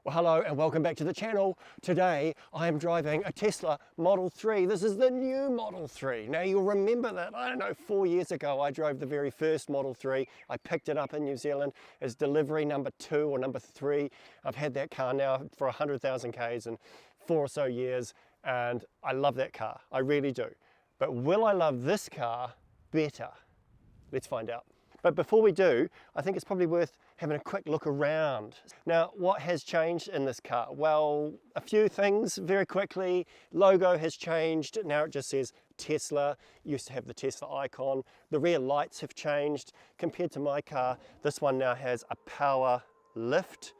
Well, hello and welcome back to the channel. Today I am driving a Tesla Model 3. This is the new Model 3. Now you'll remember that, I don't know, 4 years ago I drove the very first Model 3. I picked it up in New Zealand as delivery number 2 or number 3. I've had that car now for 100,000 Ks in 4 or so years, and I love that car. I really do. But will I love this car better? Let's find out. But before we do, I think it's probably worth having a quick look around. Now, what has changed in this car? Well, a few things very quickly. Logo has changed. Now it just says Tesla. It used to have the Tesla icon. The rear lights have changed. Compared to my car, this one now has a power lift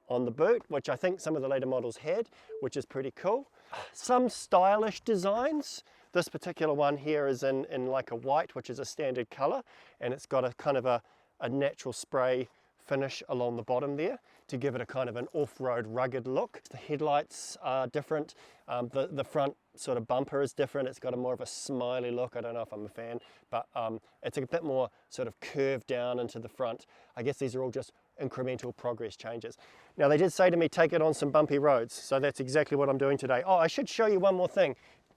on the boot, which I think some of the later models had, which is pretty cool. Some stylish designs. This particular one here is in like a white, which is a standard color, and it's got a kind of a natural spray finish along the bottom there to give it a kind of an off-road rugged look. The headlights are different. The front sort of bumper is different. It's got a more of a smiley look. I don't know if I'm a fan, but it's a bit more sort of curved down into the front. I guess these are all just incremental progress changes. Now they did say to me, take it on some bumpy roads. So that's exactly what I'm doing today. Oh, I should show you one more thing.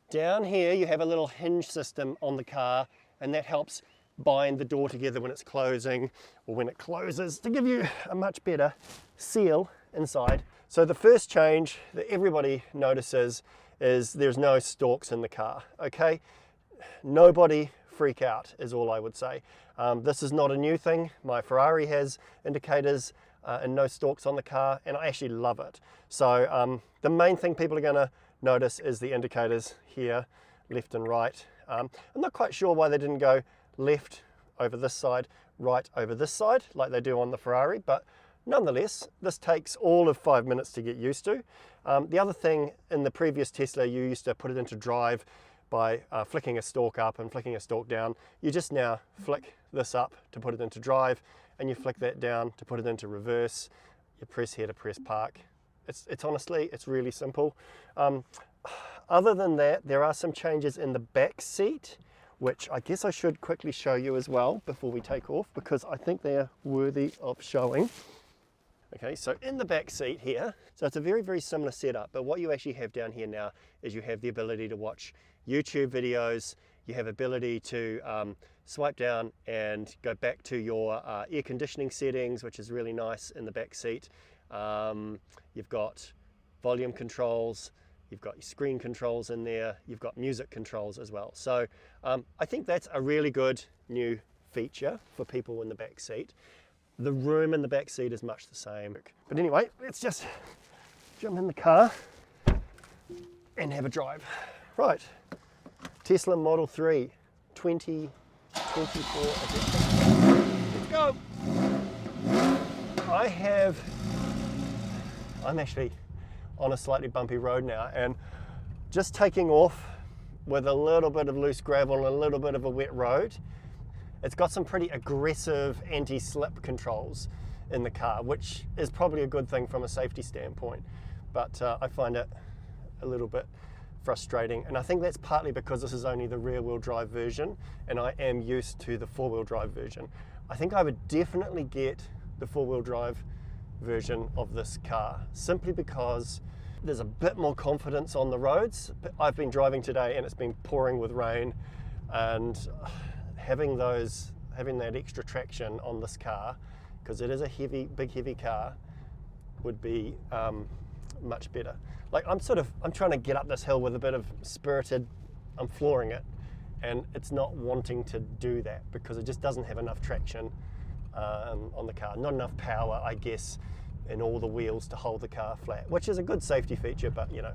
Down here you have a little hinge system on the car, and that helps bind the door together when it's closing or when it closes to give you a much better seal inside. So the first change that everybody notices is there's no stalks in the car, okay? Nobody freak out is all I would say. This is not a new thing. My Ferrari has indicators and no stalks on the car, and I actually love it. So the main thing people are going to notice is the indicators here, left and right. I'm not quite sure why they didn't go left over this side, right over this side, like they do on the Ferrari, but nonetheless, this takes all of 5 minutes to get used to. The other thing, in the previous Tesla, you used to put it into drive by flicking a stalk up and flicking a stalk down. You just now flick this up to put it into drive, and you flick that down to put it into reverse. You press here to press park. It's honestly, it's really simple. Other than that, there are some changes in the back seat, which I guess I should quickly show you as well before we take off, because I think they are worthy of showing. Okay, so in the back seat here, so it's a very, very similar setup, but what you actually have down here now is you have the ability to watch YouTube videos. You have ability to swipe down and go back to your air conditioning settings, which is really nice in the back seat. You've got volume controls, you've got your screen controls in there, you've got music controls as well. So I think that's a really good new feature for people in the back seat. The room in the back seat is much the same. But anyway, let's just jump in the car and have a drive. Right, Tesla Model 3 2024 edition. Let's go. I'm actually on a slightly bumpy road now, and just taking off with a little bit of loose gravel and a little bit of a wet road. It's got some pretty aggressive anti-slip controls in the car, which is probably a good thing from a safety standpoint, but I find it a little bit frustrating, and I think that's partly because this is only the rear-wheel drive version and I am used to the four-wheel drive version. I think I would definitely get the four-wheel drive version of this car, simply because there's a bit more confidence on the roads. I've been driving today and it's been pouring with rain, and having that extra traction on this car, because it is a big heavy car, would be much better. Like I'm trying to get up this hill with a bit of spirited, I'm flooring it, and it's not wanting to do that because it just doesn't have enough traction on the car. Not enough power, I guess, in all the wheels to hold the car flat, which is a good safety feature, but you know.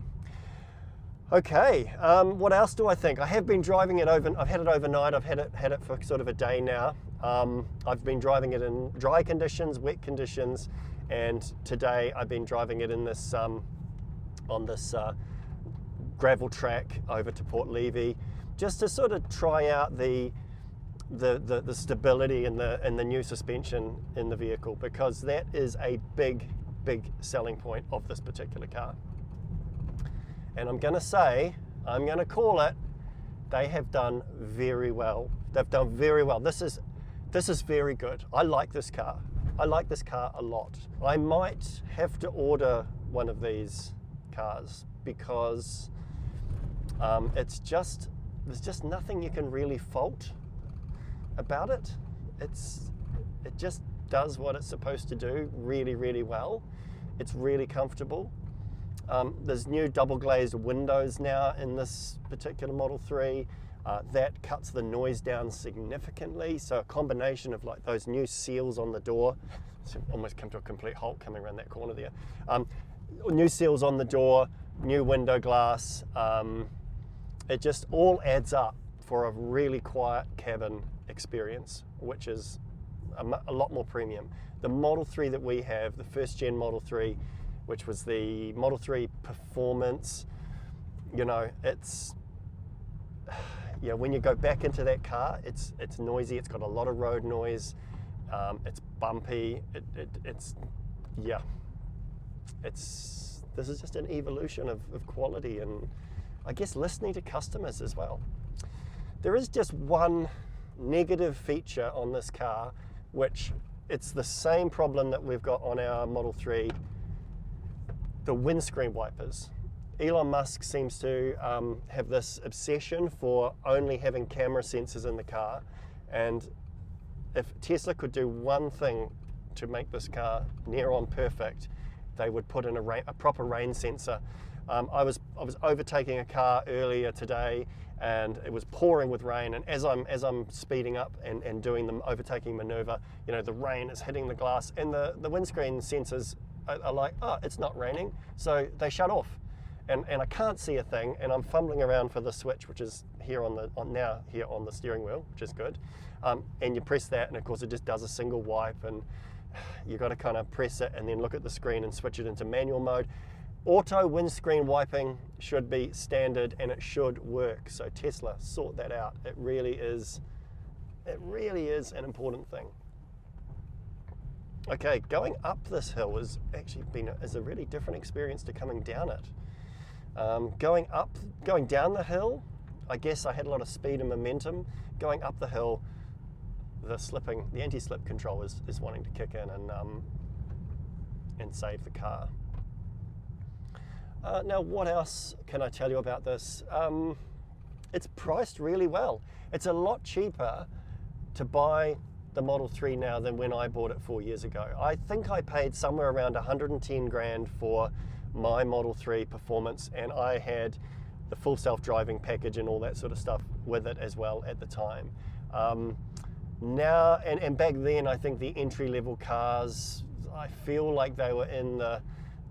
Okay, what else do I think? I have been driving it I've had it overnight. I've had it for sort of a day now. I've been driving it in dry conditions, wet conditions, and today I've been driving it in this on this gravel track over to Port Levy, just to sort of try out the stability and the new suspension in the vehicle, because that is a big selling point of this particular car. And I'm going to call it, they have done very well. They've done very well. This is very good. I like this car. I like this car a lot. I might have to order one of these cars, because there's just nothing you can really fault about it. It just does what it's supposed to do really, really well. It's really comfortable. There's new double glazed windows now in this particular Model 3. That cuts the noise down significantly. So a combination of like those new seals on the door, it's almost come to a complete halt coming around that corner there. New seals on the door, new window glass. It just all adds up for a really quiet cabin experience, which is a lot more premium. The Model 3 that we have, the first gen Model 3, which was the Model 3 Performance, you know, it's, yeah, when you go back into that car, it's noisy, it's got a lot of road noise, it's bumpy, this is just an evolution of quality, and I guess listening to customers as well. There is just one negative feature on this car, which it's the same problem that we've got on our Model 3, the windscreen wipers. Elon Musk seems to have this obsession for only having camera sensors in the car, and if Tesla could do one thing to make this car near on perfect, they would put in a proper rain sensor. I was overtaking a car earlier today, and it was pouring with rain, and as I'm speeding up and doing the overtaking maneuver, you know, the rain is hitting the glass, and the windscreen sensors are like, oh, it's not raining, so they shut off, and I can't see a thing, and I'm fumbling around for the switch, which is here on the steering wheel, which is good, and you press that, and of course it just does a single wipe, and you got to kind of press it and then look at the screen and switch it into manual mode. Auto windscreen wiping should be standard, and it should work. So Tesla, sort that out. It really is an important thing. Okay, going up this hill has actually been a really different experience to coming down it. Going down the hill, I guess I had a lot of speed and momentum. Going up the hill, the anti-slip control is wanting to kick in and save the car. Now, what else can I tell you about this? It's priced really well. It's a lot cheaper to buy the Model 3 now than when I bought it 4 years ago. I think I paid somewhere around 110 grand for my Model 3 Performance, and I had the full self-driving package and all that sort of stuff with it as well at the time. Now, and back then, I think the entry-level cars, I feel like they were in the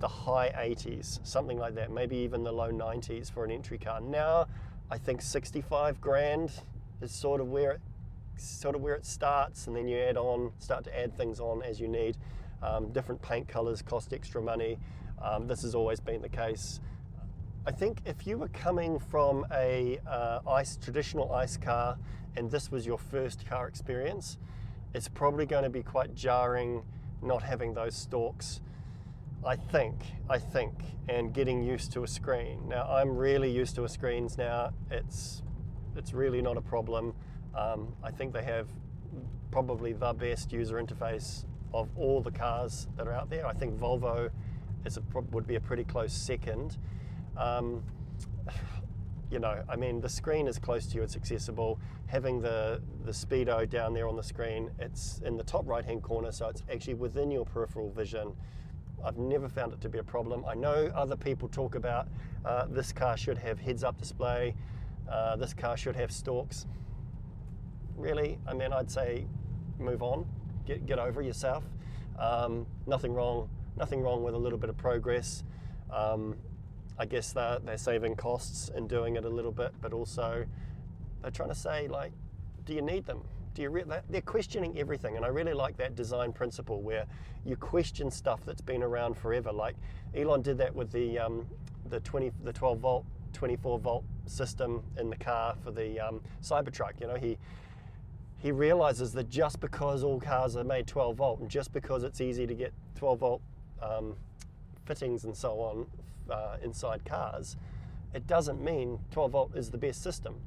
high 80s, something like that, maybe even the low 90s for an entry car. Now, I think 65 grand is sort of where it starts, and then you start to add things on as you need. Different paint colors cost extra money. This has always been the case. I think if you were coming from a traditional ICE car, and this was your first car experience, it's probably going to be quite jarring not having those stalks. I think, and getting used to a screen. Now, I'm really used to screens now. It's really not a problem. I think they have probably the best user interface of all the cars that are out there. I think Volvo would be a pretty close second. You know, I mean, the screen is close to you, it's accessible. Having the speedo down there on the screen, it's in the top right-hand corner, so it's actually within your peripheral vision. I've never found it to be a problem. I know other people talk about this car should have heads-up display, this car should have stalks. Really, I mean, I'd say move on, get over yourself. Nothing wrong with a little bit of progress. I guess they're saving costs in doing it a little bit, but also they're trying to say, like, do you need them? They're questioning everything, and I really like that design principle where you question stuff that's been around forever. Like Elon did that with the 12 volt, 24 volt system in the car for the Cybertruck. You know, he realizes that just because all cars are made 12 volt, and just because it's easy to get 12 volt fittings and so on inside cars, it doesn't mean 12 volt is the best system.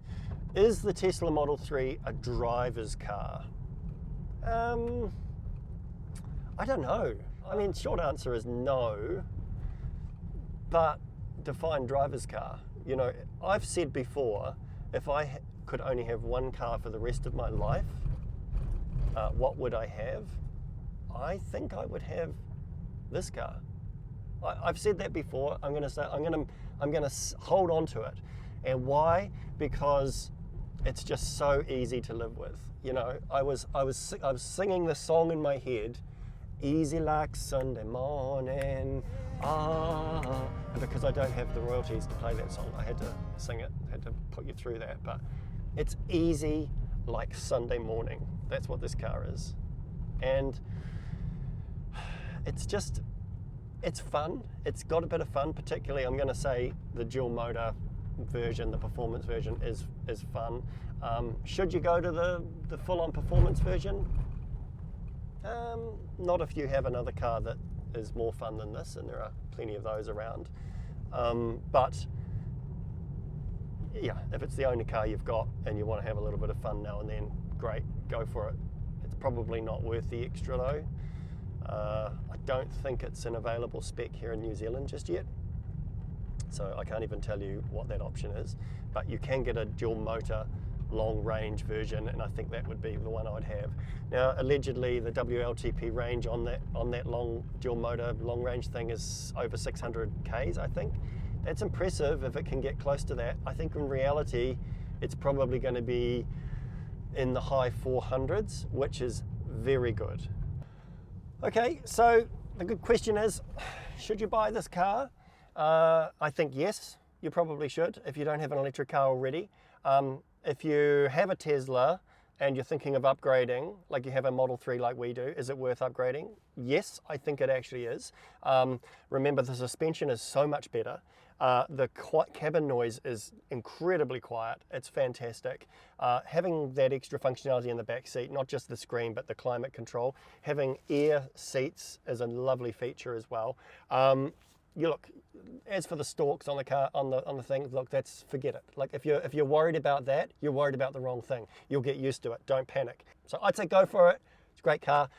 Is the Tesla Model 3 a driver's car? I don't know. I mean, short answer is no. But define driver's car. You know, I've said before, if I could only have one car for the rest of my life, what would I have? I think I would have this car. I've said that before. I'm going to say I'm going to hold on to it. And why? Because it's just so easy to live with. You know, I was singing this song in my head, easy like Sunday morning. And because I don't have the royalties to play that song, I had to sing it, had to put you through that. But it's easy like Sunday morning. That's what this car is. And it's just, it's fun. It's got a bit of fun, particularly I'm going to say the dual motor version, the performance version is fun. Should you go to the full-on performance version? Not if you have another car that is more fun than this, and there are plenty of those around. But yeah, if it's the only car you've got and you want to have a little bit of fun now and then, great, go for it. It's probably not worth the extra though. I don't think it's an available spec here in New Zealand just yet, so I can't even tell you what that option is, but you can get a dual motor long range version, and I think that would be the one I would have. Now allegedly the WLTP range on that long dual motor long range thing is over 600 k's, I think. That's impressive if it can get close to that. I think in reality it's probably going to be in the high 400s, which is very good. Okay, so the good question is, should you buy this car? I think yes, you probably should if you don't have an electric car already. If you have a Tesla and you're thinking of upgrading, like you have a Model 3 like we do, is it worth upgrading? Yes, I think it actually is. Remember, the suspension is so much better. The cabin noise is incredibly quiet. It's fantastic. Having that extra functionality in the back seat, not just the screen, but the climate control. Having air seats is a lovely feature as well. You look, as for the stalks on the car, on the thing, look, forget it. Like if you're worried about that, you're worried about the wrong thing. You'll get used to it. Don't panic. So I'd say go for it. It's a great car.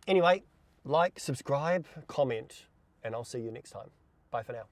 Anyway, like, subscribe, comment, and I'll see you next time. Bye for now.